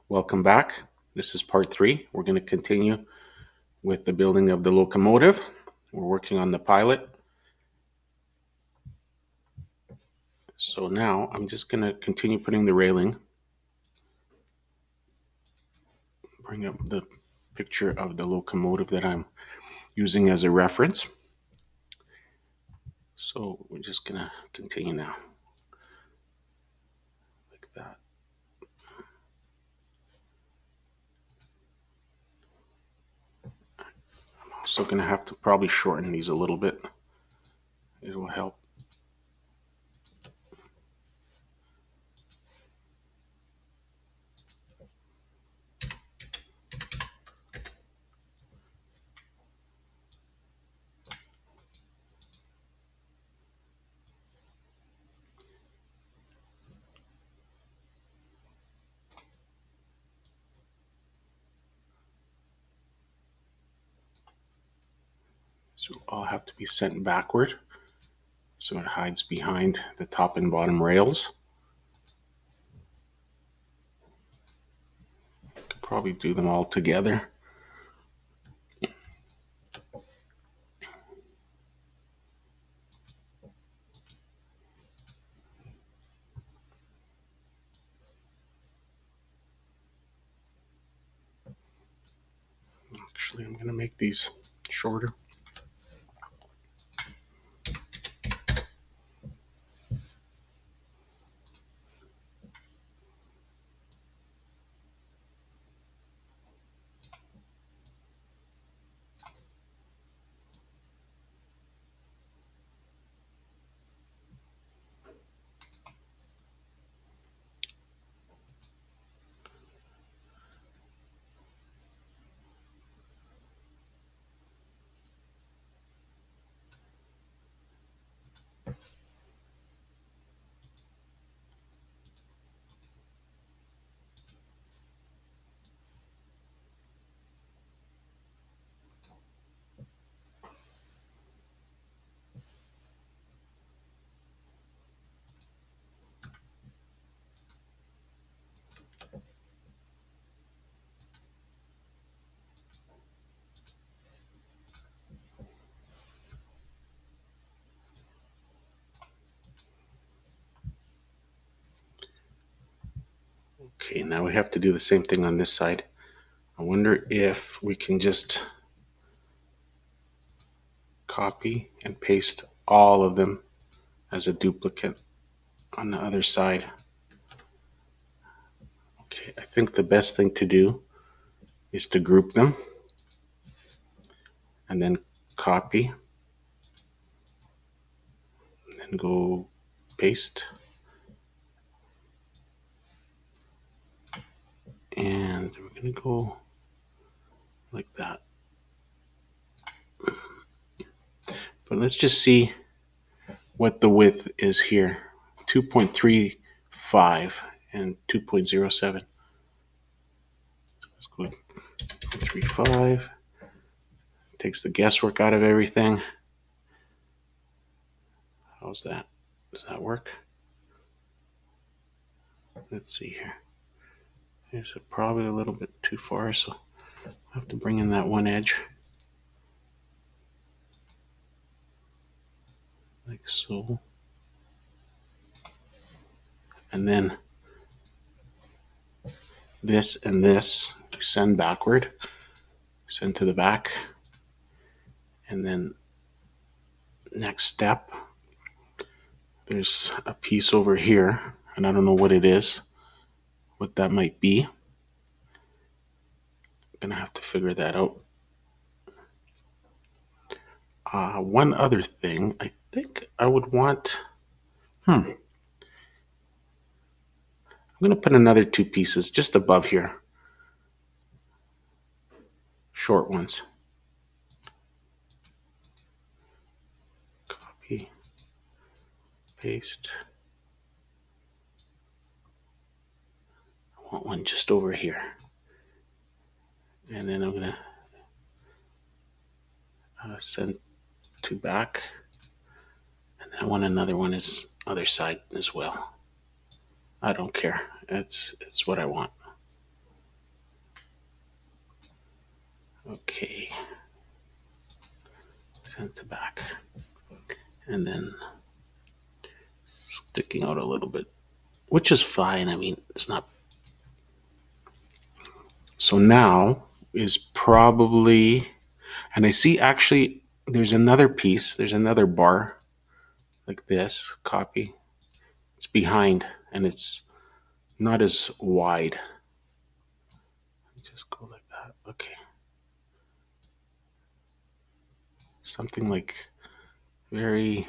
Welcome back. This is part 3. We're going to continue with the building of the locomotive. We're working on the pilot. So now I'm just going to continue putting the railing. Bring up the picture of the locomotive that I'm using as a reference. So we're just going to continue now. Like that. I'm also going to have to probably shorten these a little bit. It will help. So all have to be sent backward so it hides behind the top and bottom rails. Could probably do them all together. Actually, I'm going to make these shorter. Okay, now we have to do the same thing on this side. I wonder if we can just copy and paste all of them as a duplicate on the other side. Okay, I think the best thing to do is to group them and then copy and then go paste. And we're going to go like that. But let's just see what the width is here. 2.35 and 2.07. Let's go 2.35. Takes the guesswork out of everything. How's that? Does that work? Let's see here. It's probably a little bit too far, so I have to bring in that one edge. Like so. And then this and this send backward, send to the back. And then next step, there's a piece over here, and I don't know what it is, what that might be. I'm gonna have to figure that out. One other thing, I think I would want, I'm gonna put another two pieces just above here, short ones. Copy, paste. I want one just over here. And then I'm gonna send two back. And I want another one is other side as well. I don't care. It's what I want. Okay, send to back, and then sticking out a little bit, which is fine. I mean, it's not. So now is probably, and I see actually there's another piece, there's another bar like this, copy. It's behind and it's not as wide. Just go like that. Okay. Something like very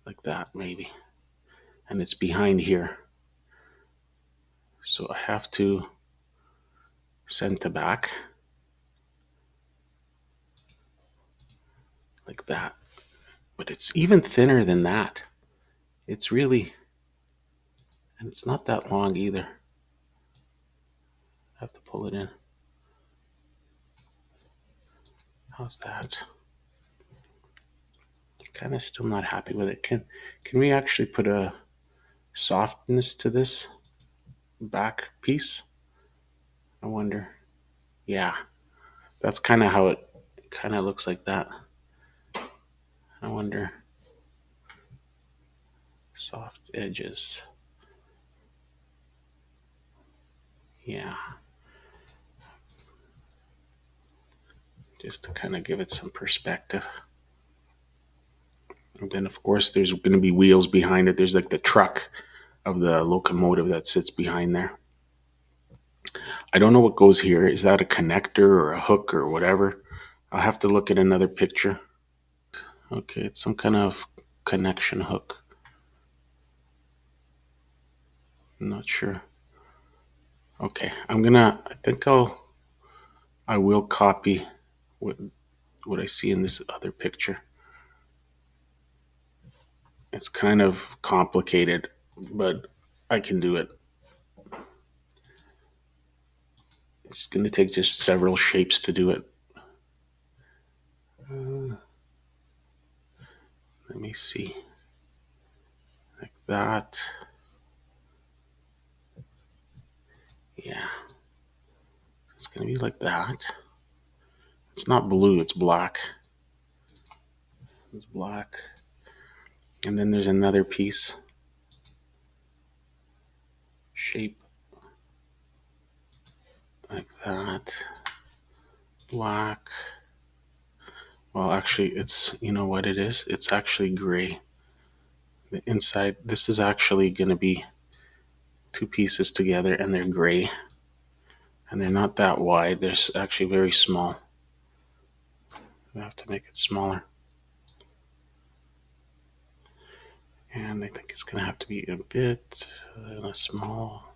like that maybe. And it's behind here. So I have to send to back like that. But it's even thinner than that. It's really, and it's not that long either. I have to pull it in. How's that? Kind of still not happy with it. Can we actually put a softness to this back piece? I wonder. Yeah, that's kind of how it kind of looks like that. I wonder. Soft edges. Yeah, just to kind of give it some perspective. And then, of course, there's going to be wheels behind it. There's like the truck of the locomotive that sits behind there. I don't know what goes here. Is that a connector or a hook or whatever? I'll have to look at another picture. Okay, it's some kind of connection hook. I'm not sure. Okay, I will copy what I see in this other picture. It's kind of complicated, but I can do it. It's going to take just several shapes to do it. Let me see. Like that. Yeah. It's going to be like that. It's not blue, it's black. It's black. And then there's another piece. Shape. Like that. Black. Well, actually, you know what it is? It's actually gray. The inside, this is actually going to be two pieces together and they're gray. And they're not that wide. They're actually very small. I have to make it smaller. And I think it's going to have to be a bit on a small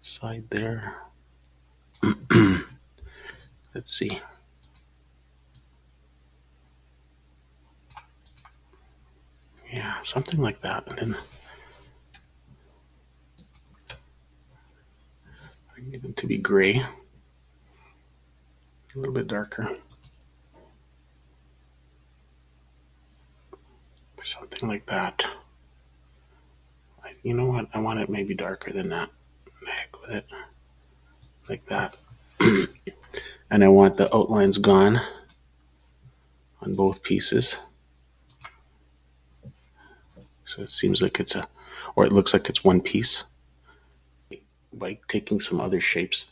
side there. Let's see. Yeah, something like that. And then I need them to be gray, a little bit darker. Something like that. You know what? I want it maybe darker than that. Heck with it. Like that. And I want the outlines gone on both pieces. So it seems like or it looks like it's one piece. By taking some other shapes,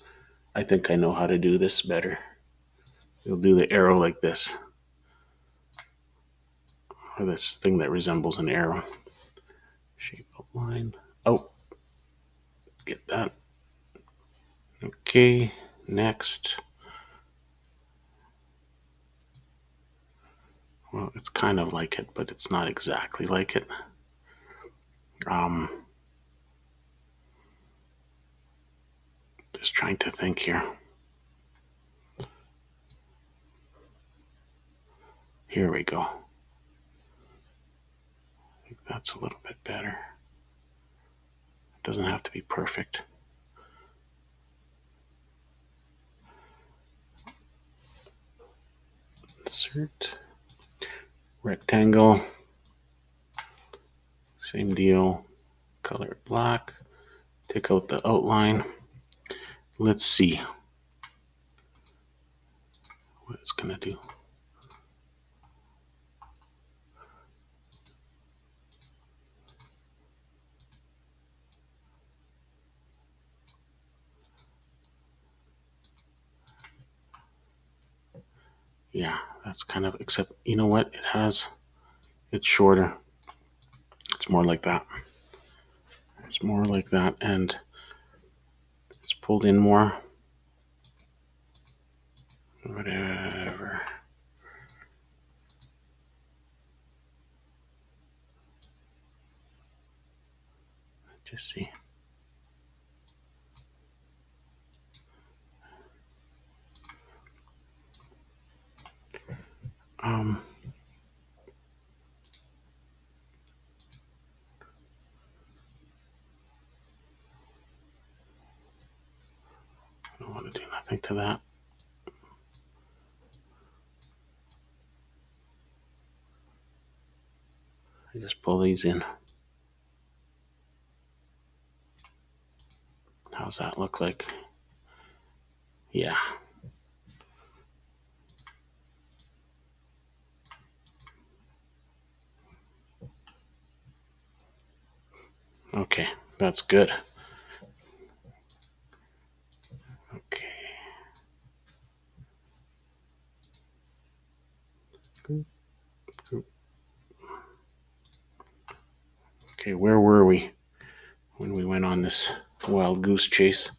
I think I know how to do this better. You'll do the arrow like this. Or this thing that resembles an arrow. Shape outline. Oh, get that. Okay, next. Well, it's kind of like it, but it's not exactly like it. Just trying to think here. Here we go. I think that's a little bit better. It doesn't have to be perfect. Insert. Rectangle. Same deal. Color it black. Take out the outline. Let's see. what it's gonna do. Yeah, that's kind of, except you know what? It's shorter. It's more like that. It's more like that, and it's pulled in more. Whatever. Just see. Um, I don't want to do nothing to that. I just pull these in. How's that look like? Yeah. Okay, that's good. Okay. Okay, where were we when we went on this wild goose chase?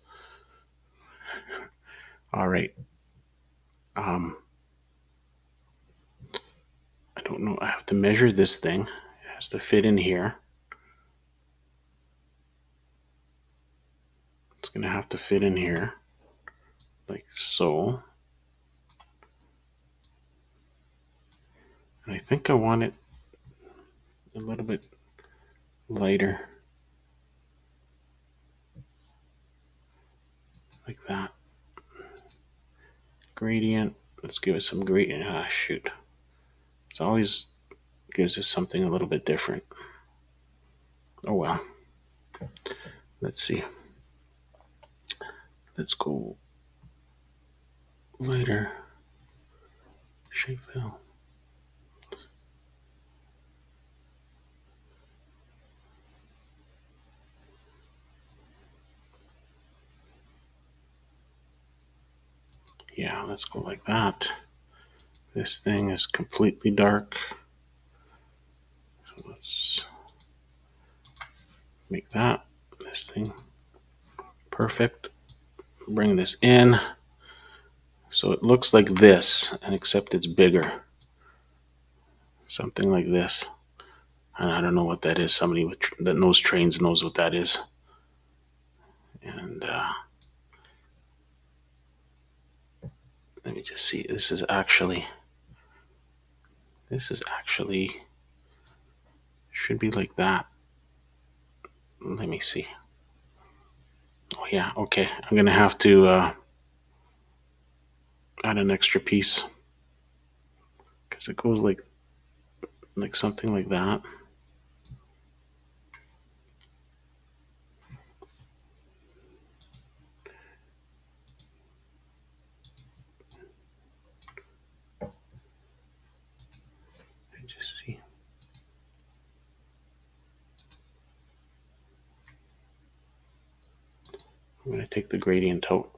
All right. I don't know. I have to measure this thing. It has to fit in here. It's going to have to fit in here, like so. And I think I want it a little bit lighter, like that. Gradient. Let's give it some gradient. Ah, shoot. It always gives us something a little bit different. Oh well. Let's see. Let's go lighter. Shape fill. Yeah, let's go like that. This thing is completely dark. So let's make that this thing perfect. Bring this in. So it looks like this, and except it's bigger. Something like this. And I don't know what that is. Somebody that knows trains knows what that is. And let me just see. This is actually should be like that. Let me see. Oh yeah, okay. I'm gonna have to add an extra piece because it goes like something like that. Just see. I'm gonna take the gradient out.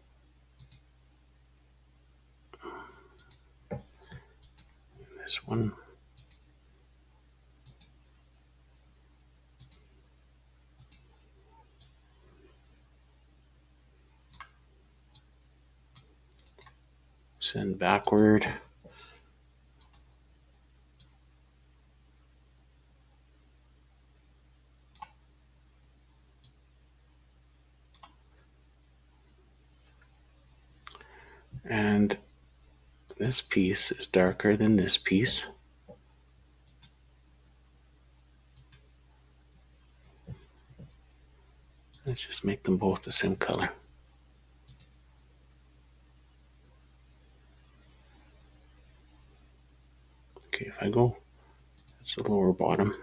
This one. Send backward. And this piece is darker than this piece. Let's just make them both the same color. Okay, if I go, that's the lower bottom.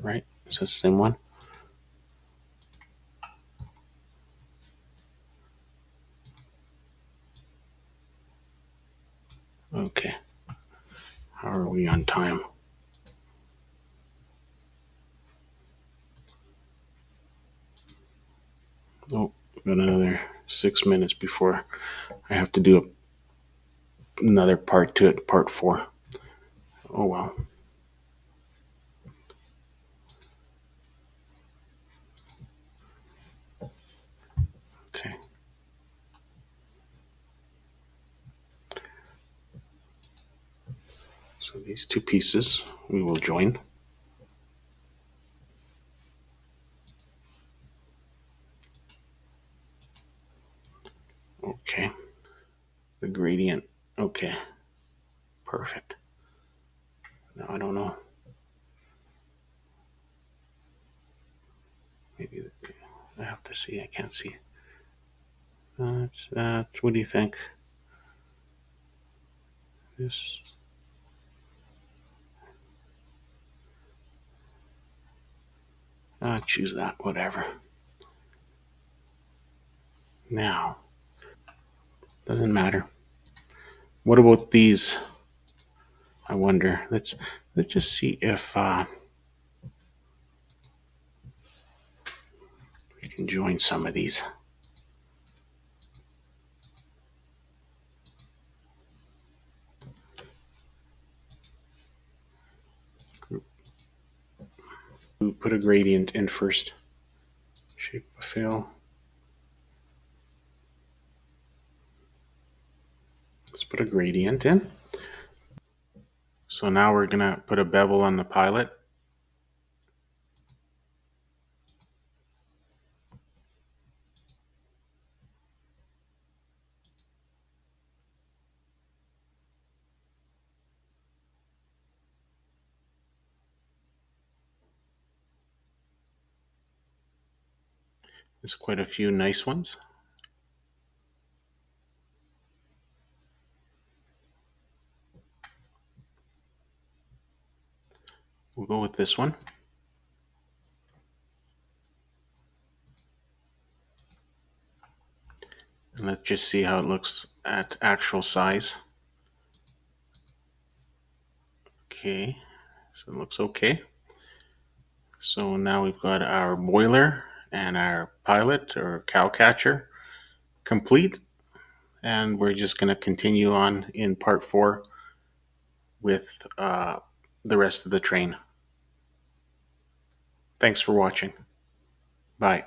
Right, so it's the same one. Okay. How are we on time? Oh, got another 6 minutes before I have to do another part to it, part 4. Oh well. Okay. So these two pieces we will join. Okay. The gradient. Okay. Perfect. Now I don't know. Maybe I have to see. I can't see. That's. What do you think? This. Choose that. Whatever. Now. Doesn't matter. What about these? I wonder. Let's just see if we can join some of these. We put a gradient in first. Shape of fill. Let's put a gradient in. So now we're gonna put a bevel on the pilot. There's quite a few nice ones. We'll go with this one. And let's just see how it looks at actual size. Okay, so it looks okay. So now we've got our boiler and our pilot or cow catcher complete. And we're just going to continue on in part 4 with the rest of the train. Thanks for watching. Bye.